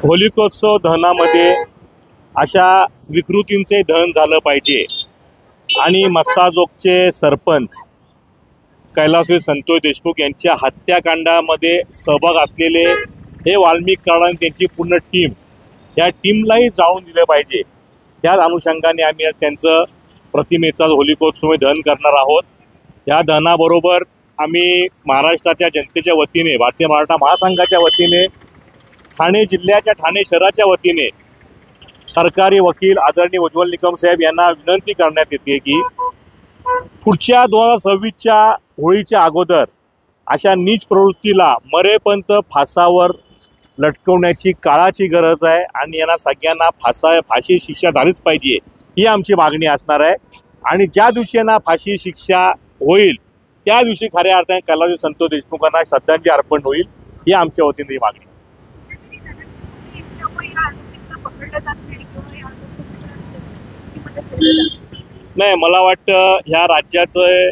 होलिकोत्सव दहनामध्ये अशा विकृतींचे दहन झालं पाहिजे आणि मस्साजोगचे सरपंच कैलासवासी संतोष देशमुख यांच्या हत्याकांडामध्ये सहभाग असलेले हे वाल्मिक कराड आणि त्यांची पूर्ण टीम या टीमलाही जाऊन दिलं पाहिजे। त्याच अनुषंगाने आम्ही आज त्यांचं प्रतिमेचा होलिकोत्सव दहन करणार आहोत। या दहनाबरोबर आम्ही महाराष्ट्राच्या जनतेच्या वतीने भारतीय मराठा महासंघाच्या वतीने ठाणे जिल्ह्याच्या ठाणे शहराच्या वतीने सरकारी वकील आदरणीय उज्ज्वल निकम साहेब यांना विनंती करण्यात येते की पुढच्या 2026च्या होळीच्या अगोदर अशा नीच प्रवृत्तीला मरेपर्यंत फासावर लटकवण्याची काळाची गरज आहे आणि यांना सगळ्यांना फाशी शिक्षा झालीच पाहिजे ही आमची मागणी असणार आहे। आणि ज्या दिवशी यांना फाशी शिक्षा होईल त्या दिवशी खऱ्या अर्थाने कैलासवासी संतोष देशमुखांना श्रद्धांजली अर्पण होईल ही आमच्या वतीने ही मागणी। नाही, मला वाटतं ह्या राज्याचं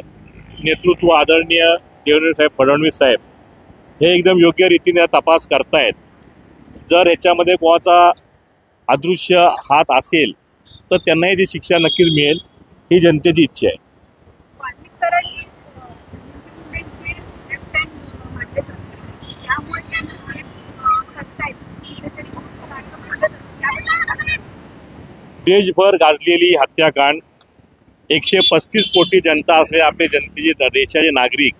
नेतृत्व आदरणीय देवेंद्र साहेब फडणवीस साहेब हे एकदम योग्य रीतीने तपास करतायत। जर ह्याच्यामध्ये कोणाचा अदृश्य हात असेल तर त्यांनाही ती शिक्षा नक्कीच मिळेल ही जनतेची इच्छा आहे। देशभर गाजलेली हत्याकांड 135 कोटी जनता असलेल्या आपल्या जनतेचे देशाचे नागरिक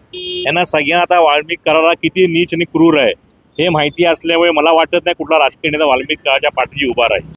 यांना सगळ्यांना आता वाल्मिक कराड किती नीच आणि क्रूर आहे हे माहिती असल्यामुळे मला वाटत नाही कुठला राजकीय नेता वाल्मिक कराडच्या पाठीशी उभा राहील।